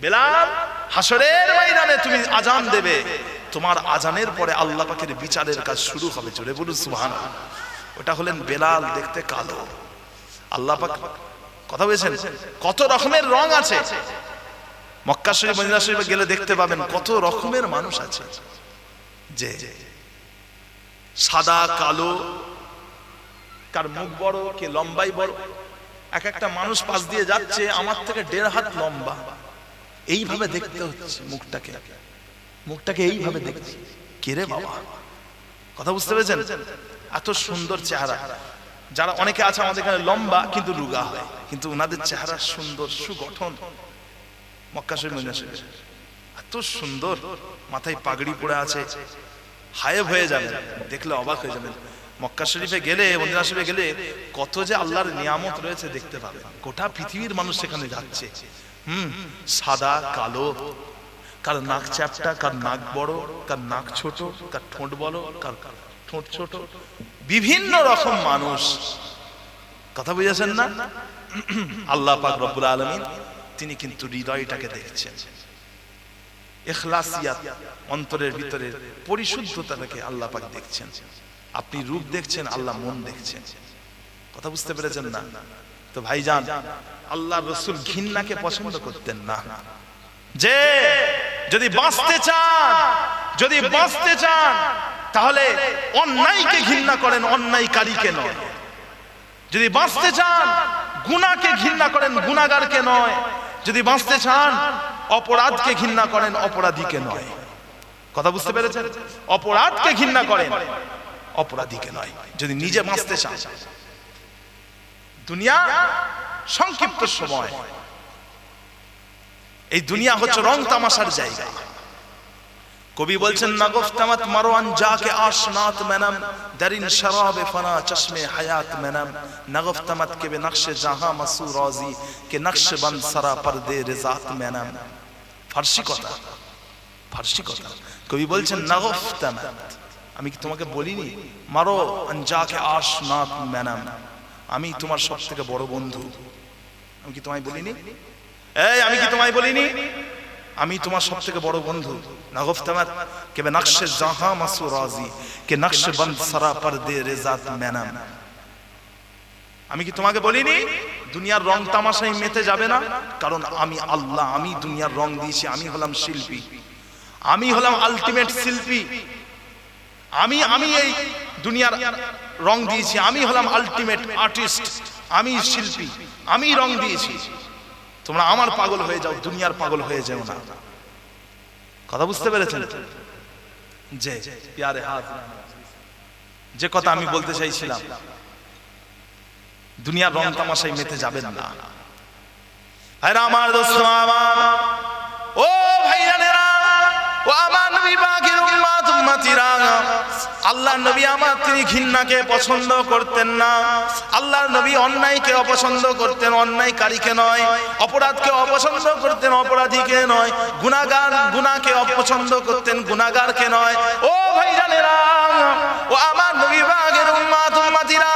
বেলাল, হাসরের ময়দানে তুমি আজান দেবে, তোমার আজানের পরে আল্লাহ পাকের বিচারের কাজ শুরু হবে। জোরে বলুন সুবহানাল্লাহ। ওটা হলেন বেলাল, দেখতে কালো। আল্লাহ পাক, কথা বলেছেন, কত রকমের রং আছে। মক্কা শরীফ, মদিনা শরীফে গেলে দেখতে পাবেন কত রকমের মানুষ আছে, যে সাদা কালো, কার মুখ বড়, কে লম্বাই বড়। এক একটা মানুষ পাশ দিয়ে যাচ্ছে আমার থেকে 1.5 হাত লম্বা, এইভাবে দেখতে হচ্ছে মুখটাকে এইভাবে দেখছি। কে রে বাবা, কথা বুঝতে পেরেছেন? এত সুন্দর চেহারা। যারা অনেকে আছে আমাদের এখানে লম্বা কিন্তু রোগা হয়, কিন্তু ওনাদের চেহারা সুন্দর, সুগঠন। মক্কা শরীফ, মদিনা শরীফ এত সুন্দর, মাথায় পাগড়ি পরে আছে, হায়েব হয়ে যাবে, দেখলে অবাক হয়ে যাবেন। মক্কা শরীফে গেলে, মদিনা শরীফে গেলে কত যে আল্লাহর নিয়ামত রয়েছে দেখতে পাবে। গোটা পৃথিবীর মানুষ সেখানে যাচ্ছে। সাদা কালো, কার নাক চ্যাপটা, কার নাক বড়, কার নাক ছোট, কার ঠোঁট বড়, কার ঠোঁট ছোট, বিভিন্ন রকম মানুষ। কথা বুঝেছেন না? আল্লাহ পাক রব্বুল আলামিন তিনি কিন্তু হৃদয়টাকে দেখছেন, ইখলাসিয়াত, অন্তরের ভিতরে পরিশুদ্ধতাটাকে আল্লাহ পাক দেখছেন। আপনি রূপ দেখছেন, আল্লাহ মন দেখছেন। কথা বুঝতে পেরেছেন না? তো ভাইজান, আল্লাহ রাসূল ঘৃণাকে পছন্দ করতেন না। যে যদি বাঁচতে চান তাহলে অন্যায়কে ঘৃণা করেন, অন্যায়কারীকে নয়। যদি বাঁচতে চান গুনাহকে ঘৃণা করেন, গুনাহগারকে নয়। যদি বাঁচতে চান অপরাধকে ঘৃণা করেন, অপরাধীকে নয়। কথা বুঝতে পেরেছেন? অপরাধকে ঘৃণা করেন, অপরাধীকে নয়। যদি নিজে বাঁচতে চান। দুনিয়া সংক্ষিপ্ত সময়, এই দুনিয়া হচ্ছে রং তামাশার জায়গা। কবি বলছেন, নাগফতামাত মারওয়ান যাকে আশনাত মেনাম, দারিন শরাবে ফানা চশমে হায়াত মেনাম, নাগফতামাত কে বে নকশে জাহাঁ মাসু রাজি, কে নকশে বন্দ সারা পর্দে রিজাত মেনাম। ফারসি কথা। কবি বলছেন, নাগফতামাত, আমি কি তোমাকে বলিনি, মারো যাকে আশনাত মেনাম, আমি তোমার সব থেকে বড় বন্ধু। আমি কি তোমায় বলিনি? আমি কি তোমায় বলিনি আমি তোমার সব থেকে বড় বন্ধু? নাগফতামাত কে বে নকশে জাহাঁ মাসু রাজি, কে নকশে বন্দ সারা পর্দে রিজাত মেনাম। আমি কি তোমাকে বলিনি দুনিয়ার রং তামাশায় মেতে যাবে না? কারণ আমি আল্লাহ, আমি দুনিয়ার রং দিয়েছি। আমি হলাম শিল্পী, আমি হলাম আলটিমেট শিল্পী। আমি এই দুনিয়ার রং দিয়েছি। আমি হলাম আলটিমেট আর্টিস্ট, আমি শিল্পী, আমি রং দিয়েছি। তোমরা আমার পাগল হয়ে যাও, দুনিয়ার পাগল হয়ে যাও না। কথা বুঝতে পেরেছেন? যে প্যারে হাত, যে কথা আমি বলতে চাইছিলাম, দুনিয়ার রং তামাশায় মেতে যাবেন না। আরে আমার দোস্ত, আমার ও ভাইজানেরা, ও আমার নবী পাকের উম্মত উম্মতিরা, আল্লাহর নবী আমার তিনি ঘৃণাকে পছন্দ করতেন না। আল্লাহর নবী অন্যায়কে অপছন্দ করতেন, অন্যায়কারীকে নয়। অপরাধকে অপছন্দ করতেন, অপরাধীকে নয়। গুনাহকে অপছন্দ করতেন, গুনাহগারকে নয়। ও ভাইজানেরা, ও আমার নবী পাকের উম্মত উম্মতিরা,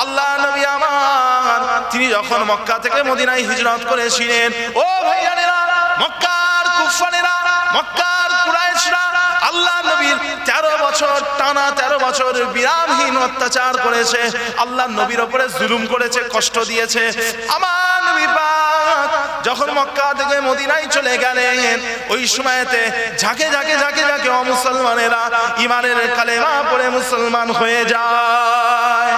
আল্লাহর নবী আমার তিনি যখন মক্কা থেকে মদিনায় হিজরত করেছিলেন, ও ভাইজানেরা, মক্কার কুফারেরা, মক্কার কুরাইশরা আল্লাহ নবীর 13 বছর টানা 13 বছর বিরামহীন অত্যাচার করেছে। আল্লাহ নবীর উপরে জুলুম করেছে, কষ্ট দিয়েছে। আমার নবী পাক যখন মক্কা থেকে মদিনায় চলে গেলেন, ওই সময়তে ঝাঁকে অমুসলমানেরা ঈমানের কালেমা পড়ে মুসলমান হয়ে যায়।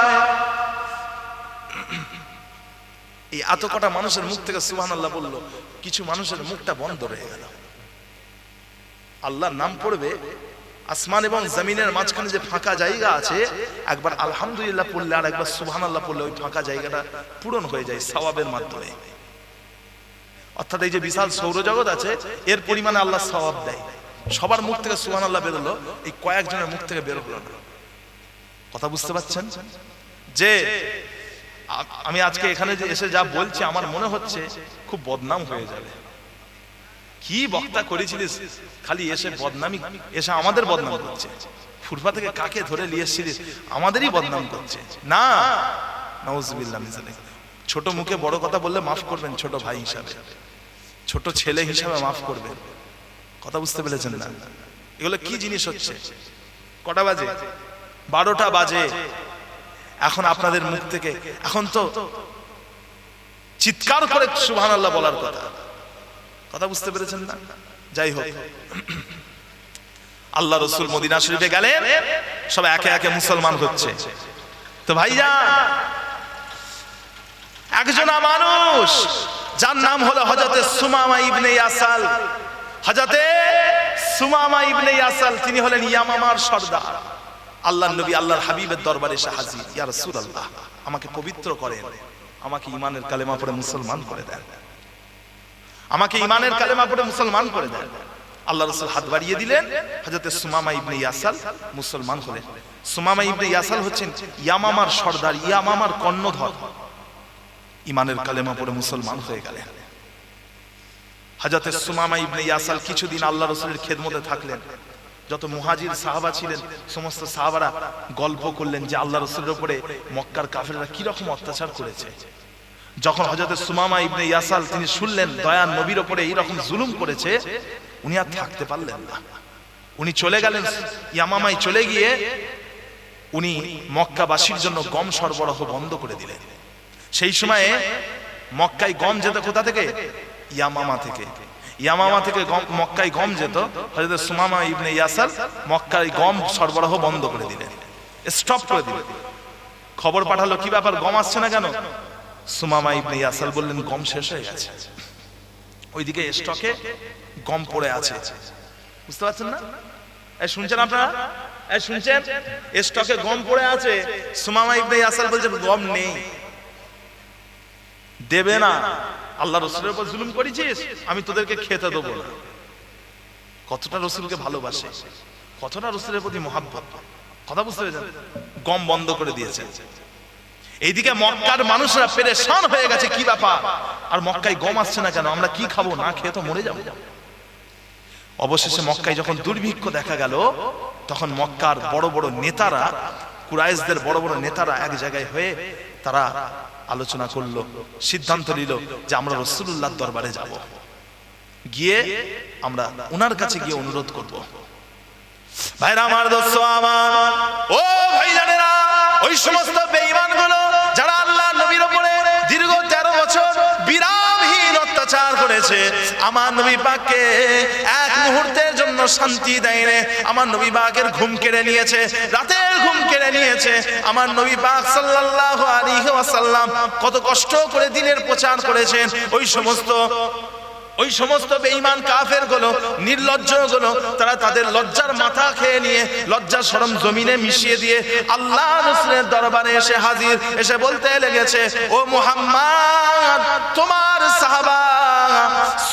এই এত কটা মানুষের মুখ থেকে সুবহানাল্লাহ বলল, কিছু মানুষের মুখটা বন্ধ রয়ে গেল। আল্লাহর নাম পড়বে, আসমান এবং জমিনের মাঝখানে যে ফাঁকা জায়গা আছে, একবার আলহামদুলিল্লাহ পড়লে আর একবার সুবহানাল্লাহ পড়লে ওই ফাঁকা জায়গাটা পূরণ হয়ে যায় সওয়াবের মাধ্যমে। অর্থাৎ এই যে বিশাল সৌরজগৎ আছে, এর পরিমাণে আল্লাহ সওয়াব দেয়। সবার মুখ থেকে সুবহানাল্লাহ বেরোলো, এই কয়েকজনের মুখ থেকে বের হলো না। কথা বুঝতে পারছেন? যে আমি আজকে এখানে যে এসে যা বলছি, আমার মনে হচ্ছে খুব বদনাম হয়ে যাবে। কি বক্তা করেছিলিস, খালি এসে বদনামি, এসে আমাদের বদনাম করছে। ফুরফা থেকে কাকে ধরে নিয়ে এসেছিলিস, আমাদেরই বদনাম করছে। না, নাউজুবিল্লাহ মিন যালিক। ছোট মুখে বড় কথা বললে মাফ করবেন ছোট ভাই হিসাবে। ছোট ছেলে হিসাবে মাফ করবেন। কথা বুঝতে পেরেছেন না? এগুলো কি জিনিস হচ্ছে? কটা বাজে? 12টা বাজে। এখন আপনাদের মুখ থেকে এখন তো চিৎকার করে সুবহানাল্লাহ বলার কথা। কথা বুঝতে পেরেছেন না? যাই হোক, আল্লাহ রসুল মদিনা শরীফে গেলেন, সব একে একে মুসলমান হচ্ছে। তো ভাইজান, একজন মানুষ যার নাম হলো হযরতে সুমামা ইবনে ইয়াসাল। হযরতে সুমামা ইবনে ইয়াসাল তিনি হলেন ইয়ামামার সর্দার। আল্লাহর নবী আল্লাহর হাবিবের দরবারে এসে হাজির। ইয়া রাসূলুল্লাহ, আমাকে পবিত্র করেন, আমাকে ঈমানের কালেমা পড়ে মুসলমান করে দেন, আমাকে ঈমানের কালেমা পড়ে মুসলমান করে দেন। আল্লাহ রাসূল হাত বাড়িয়ে দিলেন, হযরতে সুমামা ইবনে ইয়াসাল মুসলমান হলেন। সুমামা ইবনে ইয়াসাল হচ্ছেন ইয়ামামার সর্দার, ইয়ামামার কর্ণধর। ঈমানের কালেমা পড়ে মুসলমান হয়ে গেলেন। হযরতে সুমামা ইবনে ইয়াসাল কিছুদিন আল্লাহ রাসূলের খেদমতে থাকলেন। যত মুহাজির সাহাবা ছিলেন সমস্ত সাহাবারা গল্প করলেন যে আল্লাহ রাসূলের উপরে মক্কার কাফেররা কি রকম অত্যাচার করেছে। যখন হযরতে সুমামা ইবনে ইয়াসাল তিনি শুনলেন দয়ার নবীর উপরে এই রকম জুলুম করেছে, উনি আর থাকতে পারলেন না। উনি চলে গেলেন ইয়ামামায়। চলে গিয়ে উনি মক্কাবাসীর জন্য গম সরবরাহ বন্ধ করে দিলেন। সেই সময়ে মক্কায় গম যেত কোথা থেকে? ইয়ামামা থেকে। ইয়ামামা থেকে মক্কায় গম যেত। হযরত সুমামা ইবনে ইয়াসাল মক্কায় গম সরবরাহ বন্ধ করে দিলেন, স্টপ করে দিলেন। খবর পাঠালো, কি ব্যাপার, গম আসছে না কেন? সুমামা ইবনে ইয়াসাল বললেন, গম শেষ হয়ে গেছে। ওইদিকে স্টকে গম পড়ে আছে। বুঝতে পারছেন না? এই শুনছেন আপনারা? এই শুনছেন? স্টকে গম পড়ে আছে। সুমামা ইবনে ইয়াসাল বলছে, গম নেই, দেবে না। আল্লাহ রসুলের উপর জুলুম করেছিস, আমি তোদেরকে খেতে দেবো না। কতটা রসুলকে ভালোবাসে, কতটা রসুলের প্রতি মহাব্বত। কথা বুঝতে পেরেছেন? গম বন্ধ করে দিয়েছে। এইদিকে মক্কার মানুষরা পেরেশান হয়ে গেছে, কি ব্যাপার, আর মক্কায় গম আসছে না কেন, আমরা কি খাবো, না খেয়ে তো মরে যাবো। অবশেষে মক্কায় যখন দুর্ভিক্ষ দেখা গেল, তখন মক্কার বড় বড় নেতারা, কুরাইশদের বড় বড় নেতারা এক জায়গায় হয়ে তারা আলোচনা করলো, সিদ্ধান্ত নিল যে আমরা রাসূলুল্লাহর দরবারে যাব, গিয়ে আমরা ওনার কাছে গিয়ে অনুরোধ করব। ভাইরা আমার, দোস্ত আমার, ও ভাইজানেরা, ওই সমস্ত বেঈমানগুলো যারা আল্লাহর নবীর উপরে দীর্ঘ 13 বছর বিরামহীন অত্যাচার করেছে, আমার নবী পাককে এক মুহূর্তের জন্য শান্তি দেয়নি। আমার নবী পাকের ঘুম কেড়ে নিয়েছে, রাতের ঘুম কেড়ে নিয়েছে। আমার নবী পাক সাল্লাল্লাহু আলাইহি ওয়াসাল্লাম কত কষ্ট করে দিনের প্রচার করেছেন। ওই সমস্ত বেঈমান কাফের গুলো, নির্লজ্জ গুলো, তারা তাদের লজ্জার মাথা খেয়ে নিয়ে লজ্জা শরম জমিনে মিশিয়ে দিয়ে আল্লাহ রাসূলের দরবারে এসে হাজির, এসে বলতে লেগেছে, ও মুহাম্মদ, তোমার সাহাবা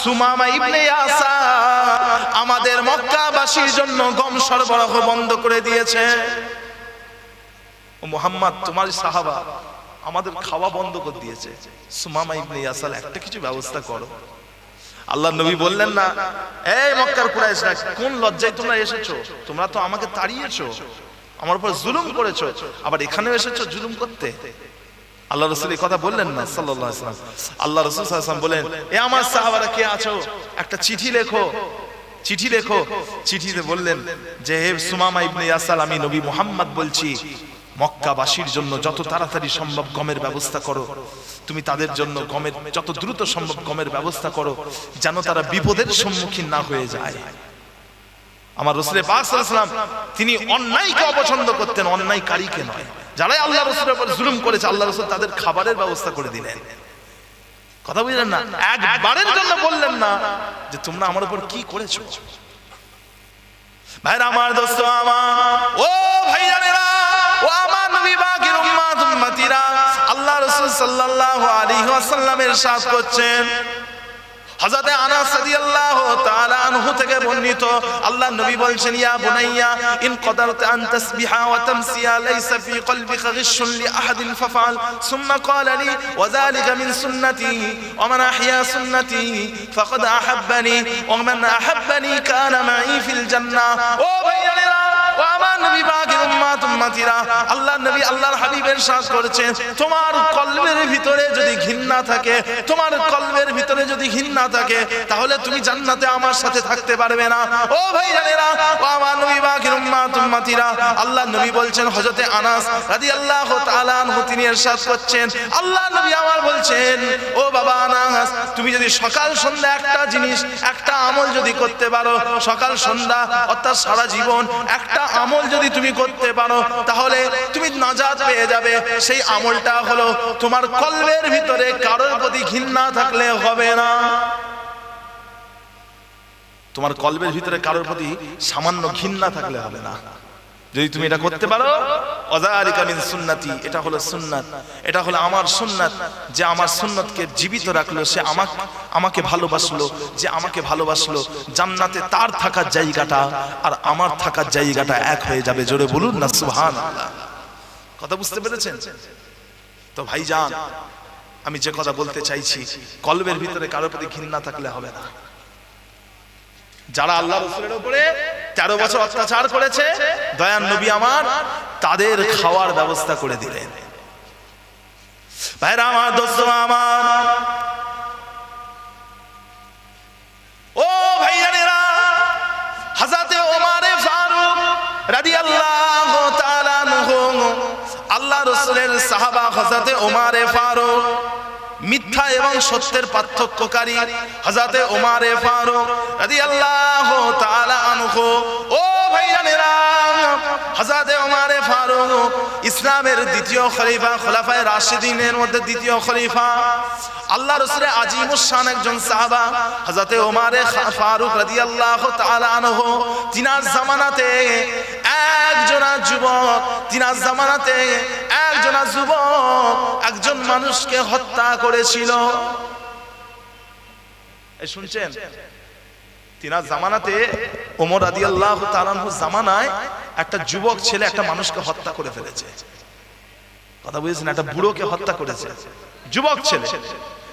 সুমামা ইবনে ইয়াসাল আমাদের মক্কাবাসীর জন্য গম সরবরাহ বন্ধ করে দিয়েছে। ও মুহাম্মদ, তোমার সাহাবা আমাদের খাওয়া বন্ধ করে দিয়েছে। সুমামা ইবনে ইয়াসাল, একটা কিছু ব্যবস্থা করো। আল্লাহ নবী বললেন না, এই মক্কার কুরাইশরা, কোন লজ্জায় তোমরা এসেছো? তোমরা তো আমাকে তাড়িয়েছো, আমার উপর জুলুম করেছো, আবার এখানেও এসেছো জুলুম করতে। আল্লাহ রাসূল এই কথা বললেন না সাল্লাল্লাহু আলাইহি ওয়াসাল্লাম। আল্লাহ রাসূল সাল্লাল্লাহু আলাইহি ওয়াসাল্লাম বলেন, এ আমার সাহাবারা কে আছো, একটা চিঠি লেখো, চিঠি লেখো। চিঠিতে বললেন যে, হে সুমামা ইবনে ইয়াসাল, আমি নবী মুহাম্মদ বলছি, মক্কাবাসীর জন্য যত তাড়াতাড়ি সম্ভব গমের ব্যবস্থা করো। তুমি তাদের জন্য গমের যত দ্রুত সম্ভব গমের ব্যবস্থা করো, যেন তারা বিপদের সম্মুখীন না হয়ে যায়। আমার রাসূল পাক সাল্লাল্লাহু আলাইহি ওয়াসাল্লাম তিনি অন্যায়কে অপছন্দ করতেন, অন্যায়কারীকে নয়। যারাই আল্লাহ রাসূলের উপর জুলুম করেছে, আল্লাহ রাসূল তাদের খাবারের ব্যবস্থা করে দিলেন। কথা বুঝলেন না? একবারের জন্য বললেন না যে তোমরা আমার উপর কি করেছো। ভাইরা আমার, দোস্ত আমার, ও ভাইজানেরা, ও আমার নবী পাকের উম্মত উম্মতিরা, আল্লাহ রাসূল সাল্লাল্লাহু আলাইহি ওয়াসাল্লামের ইরশাদ করছেন, হযরত আনাস রাদিয়াল্লাহু তাআলা আনহু থেকে বর্ণিত, আল্লাহর নবী বলেন, ইয়া বুনাইয়া ইন কদারতা আন তাসবিহা ওয়া তামসিয়া লাইসা ফি কলবিকা গিশুন লি আহাদিন ফাফআল সুম্মা ক্বালা লি ওয়া যালিকা মিন সুন্নতি ওয়া মান আহইয়া সুন্নতি ফাকাদ আহাব্বানি ওয়া মান আহাব্বানি কানা মাই ফিল জান্নাহ। ও ভাইয়েরা, ও আমার নবী পাকের উম্মত উম্মতিরা, আল্লাহর নবী আল্লাহর হাবিবের ইরশাদ করেছেন, তোমার কলবের ভিতরে যদি ঘৃণা থাকে, তোমার কলবের ভিতরে যদি ঘৃণা থাকে, তাহলে তুমি জান্নাতে আমার সাথে থাকতে পারবে না। ও ভাইজানেরা, ও আমার নবী পাকের উম্মতিরা, আল্লাহর নবী বলছেন, হযরতে আনাস রাদিয়াল্লাহু তাআলা আনহু তিনি ইরশাদ করছেন, আল্লাহর নবী আমার বলছেন, ও বাবা আনাস, তুমি যদি সকাল সন্ধ্যা একটা জিনিস, একটা আমল যদি করতে পারো, সকাল সন্ধ্যা অর্থাৎ সারা জীবন একটা আমল যদি তুমি করতে পারো, তাহলে তুমি নাজাত পেয়ে যাবে। সেই আমলটা হলো তোমার কলবের ভিতরে কারোর প্রতি ঘৃণা থাকলে হবে না। তোমার কলবের ভিতরে কারোর প্রতি সামান্য ঘৃণা থাকলে হবে না। যদি তুমি এটা করতে পারো, ওয়াযালিকা মিন সুন্নতি, এটা হলো সুন্নাত, এটা হলো আমার সুন্নাত। যে আমার সুন্নতকে জীবিত রাখলো, সে আমাকে ভালোবাসলো, যে আমাকে ভালোবাসলো, জান্নাতে তার থাকার জায়গাটা আর আমার থাকার জায়গাটা এক হয়ে যাবে। জোরে বলুন না সুবহানাল্লাহ। কথা বুঝতে পেরেছেন তো ভাইজান? আমি যে কথা বলতে চাইছি, কলবের ভিতরে কারোর প্রতি ঘৃণা থাকলে হবে না। যারা আল্লাহ রাসূলের উপরে 13 বছর অত্যাচার করেছে, দয়ার নবী আমার তাদের খাওয়ার ব্যবস্থা করে দিলেন। ভাইরা আমার, দোস্ত আমার, ও ভাইয়ানেরা, হযরতে ওমর ফারুক রাদিয়াল্লাহু তাআলা আনহু, আল্লাহ রাসূলের সাহাবা হযরতে ওমর ফারুক, মিথ্যা এবং সত্যের পার্থক্যকারী হযরতে ওমর ফারুক রাদিয়াল্লাহু তাআলা আনহু। ও ভাইজানেরা, হযরতে ওমর ফারুক ইসলামের দ্বিতীয় খলিফা, খোলাফায়ে রাশিদিনের মধ্যে দ্বিতীয় খলিফা, আল্লাহ রাসূলের আজিমুস শান একজন সাহাবা হযরতে ওমর ফারুক রাদিয়াল্লাহু তাআলা আনহু। তিনার জামানাতে একজনা যুবক, তিনার জামানাতে একজনা যুবক একজন মানুষকে হত্যা করেছিল। এই শুনছেন? তিনার জামানাতে ওমর রাদিয়াল্লাহু তাআলা আনহু জামানায় একটা যুবক ছেলে একটা মানুষকে হত্যা করে ফেলেছে। কথা বুঝেছেন? একটা বুড়োকে হত্যা করেছে, যুবক ছেলে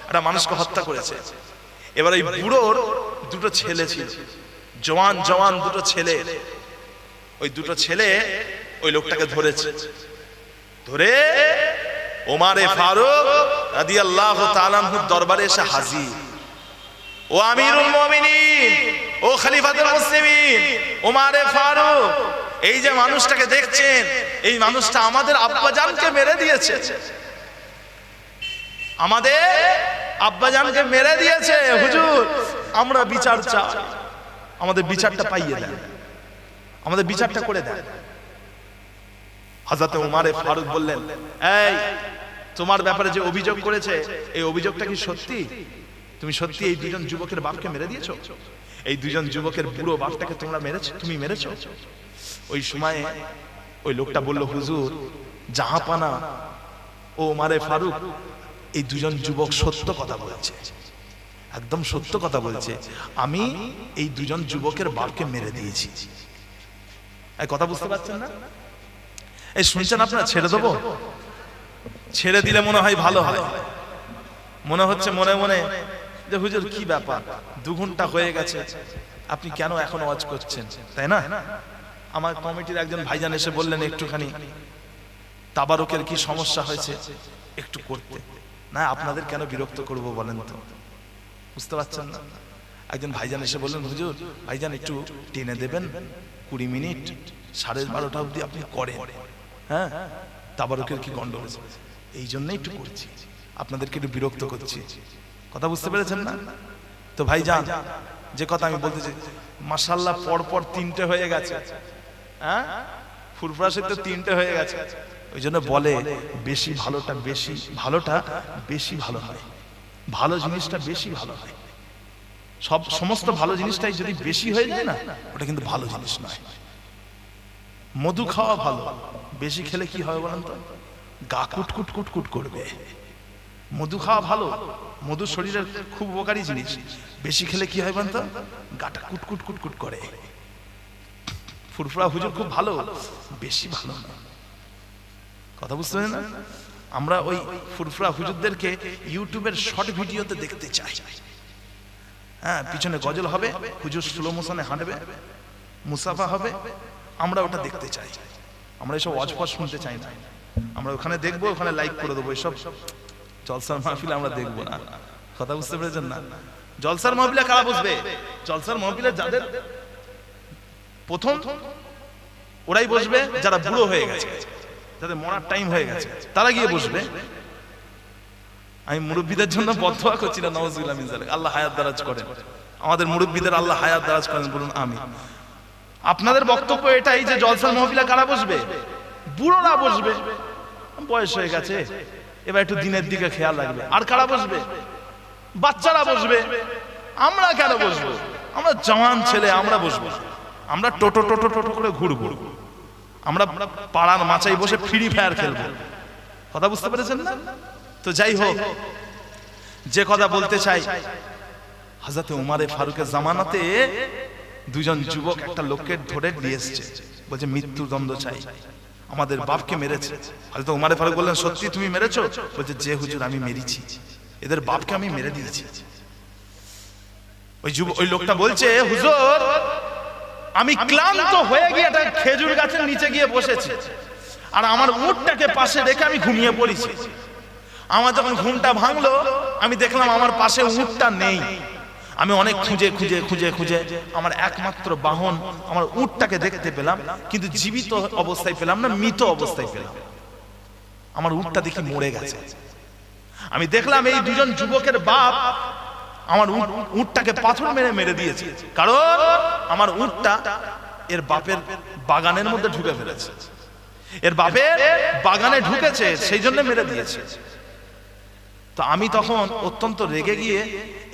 একটা মানুষকে হত্যা করেছে। এবার এই বুড়োর দুটো ছেলে ছিল, জওয়ান জওয়ান দুটো ছেলে। ওই দুটো ছেলে ওই লোকটাকে ধরেছে, ধরে ওমর ফারুক রাদিয়াল্লাহু তাআলা আনহুর দরবারে এসে হাজির। ও আমিরুল মুমিনিন, ও খলিফাতুল মুসলিমিন ওমর ফারুক, এই যে মানুষটাকে দেখছেন, এই মানুষটা আমাদের আব্বাজানকে মেরে দিয়েছে, আমাদের আব্বাজানকে মেরে দিয়েছে। হুজুর, আমরা বিচার চাই, আমাদের বিচারটা পাইয়ে দেন, আমাদের বিচারটা করে দেন। হযরত ওমর ফারুক বললেন, এই তোমার ব্যাপারে যে অভিযোগ করেছে, এই অভিযোগটা কি সত্যি? তুমি সত্যি এই দুজন যুবকের বাপকে মেরে দিয়েছো? এই দুজন যুবকের বুড়ো বাপটাকে তোমরা মেরেছো, তুমি মেরেছো? ওই সময়ে ওই লোকটা বলল, হুজুর জাহাপানা ও ওমর ফারুক, এই দুজন যুবক সত্য কথা বলছে, একদম সত্য কথা বলছে, আমি এই দুজন যুবকের বাপকে মেরে দিয়েছি। এই কথা বুঝতে পারছেন না? এই শুনছেন আপনারা? ছেড়ে দেবো? ছেড়ে দিলে মনে হয় ভালো হয়। মনে হচ্ছে মনে মনে যে হুজুর কি ব্যাপার, 2 ঘন্টা হয়ে গেছে, আপনি কেন এখন ওয়াজ করছেন, তাই না? আমার কমিটির একজন ভাইজান এসে বললেন, একটুখানি তাবারুকের কি সমস্যা হয়েছে একটু করতে। না, আপনাদের কেন বিরক্ত করব বলেন তো? বুঝতে পারছেন না? একজন ভাইজান এসে বললেন, হুজুর ভাইজান একটু টেনে দেবেন 20 মিনিট, 12:30 অবধি আপনি করেন, হ্যাঁ তাবারুকের কি গন্ডগোল, এই জন্যই একটু করছি, আপনাদেরকে একটু বিরক্ত করছি। কথা বুঝতে পেরেছেন না? তো ভাইজান যে কথা আমি বলতে চাই, মাশাআল্লাহ পরপর 3টে হয়ে গেছে, হ্যাঁ ফুরফুরাশে তো 3টে হয়ে গেছে। ওই জন্য বলে বেশি ভালোটা বেশি ভালো হয়, ভালো জিনিসটা বেশি ভালো হয়। সমস্ত ভালো জিনিসটাই যদি বেশি হয়ে যায় না, ওটা কিন্তু ভালো জিনিস নয়। মধু খাওয়া ভালো, বেশি খেলে কি হবে বলেন তো? গা কুটকুট কুটকুট করবে। মধু খাওয়া ভালো, মধু শরীরের খুব উপকারী জিনিস, বেশি খেলে কি হয় বলেন তো? গাটা কুটকুট কুটকুট করে। ফুরফুরা হুজুর খুব ভালো, বেশি ভালো না। কথা বুঝতে পারেন না? আমরা ওই ফুরফুরা হুজুরদেরকে ইউটিউবের শর্ট ভিডিওতে দেখতে চাই। হ্যাঁ, পিছনে গজল হবে, হুজুর স্লো মোশনে হাঁটবে, মুসাফা হবে, আমরা ওটা দেখতে চাই। আমরা এসব ওয়াজ ফজ শুনতে চাই না। আমরা ওখানে দেখবো, ওখানে লাইক করে দেবো, এসব জলসার মাহফিলে আমরা দেখবো না। কথা বুঝতে পেরেছেন না? জলসার মাহফিলে কারা বসবে? জলসার মাহফিলে যাদের প্রথম ওরাই বসবে যারা বুড়ো হয়ে গেছে, যাদের মরার টাইম হয়ে গেছে, তারা গিয়ে বসবে। আমি মুরব্বীদের জন্য বদদোয়া করছি না, নাউজুবিল্লাহ মিন যালিক। আল্লাহ হায়াত দারাজ করেন আমাদের মুরব্বীদের, আল্লাহ হায়াত দারাজ করেন, বলুন আমিন। আপনাদের বক্তব্য এটাই যে জলসার মাহফিলে কারা বসবে? বুড়োরা বসবে, বয়স হয়ে গেছে, এবার একটু দিনের দিকে খেয়াল রাখবে। আর কারা বসবে? বাচ্চারা বসবে। আমরা কেন বসবো? আমরা জওয়ান ছেলে, আমরা বসবো। আমরা টোটো টোটো টোটো করে ঘুরবো, আমরা পাড়ার মাচায় বসে ফ্রি ফায়ার খেলবো। কথা বুঝতে পেরেছেন না? তো যাই হোক, যে কথা বলতে চাই, হযরত উমরে ফারুকের জামানাতে দুজন যুবক একটা লোককে ধরে নিয়ে এসেছে, বলছে মৃত্যুদণ্ড চাই, আমাদের বাপকে মেরেছে। হযরত উমরে ফারুক বললেন, সত্যি তুমি মেরেছো? বলছে, যে হুজুর আমি মেরেছি, এদের বাপকে আমি মেরে দিয়েছি। ওই লোকটা বলছে, হুজুর আমি ক্লান্ত হয়ে গিয়ে একটা খেজুর গাছের নিচে গিয়ে বসেছি, আর আমার উটটাকে পাশে রেখে আমি ঘুমিয়ে পড়েছি। আমার যখন ঘুমটা ভাঙলো, আমি দেখলাম আমার পাশে উটটা নেই। আমি অনেক খুঁজে খুঁজে খুঁজে খুঁজে আমার একমাত্র বাহন আমার উটটাকে দেখতে পেলাম, কিন্তু জীবিত অবস্থায় পেলাম না, মৃত অবস্থায় পেলাম। আমার উটটা দেখি মরে গেছে। আমি দেখলাম এই দুজন যুবকের বাপ আমার উটটাকে পাথর মেরে মেরে দিয়েছে, কারণ আমার উটটা এর বাপের বাগানের মধ্যে ঢুকে ফেলেছে, এর বাপের বাগানে ঢুকেছে, সেই জন্য মেরে দিয়েছে। তো আমি তখন অত্যন্ত রেগে গিয়ে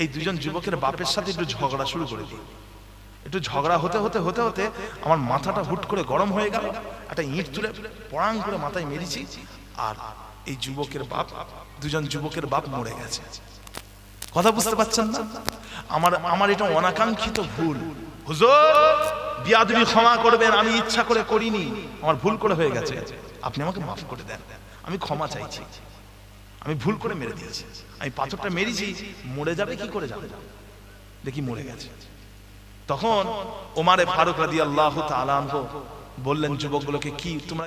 এই দুজন যুবকের বাপের সাথে একটু ঝগড়া শুরু করে দিই। একটু ঝগড়া হতে হতে হতে হতে আমার মাথাটা হুট করে গরম হয়ে গেল, একটা ইঁট তুলে পড়াং করে মাথায় মেরেছি, আর এই যুবকের বাপ, দুজন যুবকের বাপ মরে গেছে। কথা বুঝতে পারছেন না? আমার এটা অনাকাঙ্ক্ষিত ভুল। হুজুর বিয়াদবি ক্ষমা করবেন, আমি ইচ্ছা করে করিনি, আমার ভুল করে হয়ে গেছে, আপনি আমাকে মাফ করে দেন, আমি ক্ষমা চাইছি, আমি ভুল করে মেরে দিয়েছি, আমি পাথরটা মেরেছি, মরে যাবে কি করে যাবে, দেখি মরে গেছে। তখন ওমরে ফারুক রাদিয়াল্লাহু তাআলা আনহু বললেন যুবকগুলোকে, কি তোমরা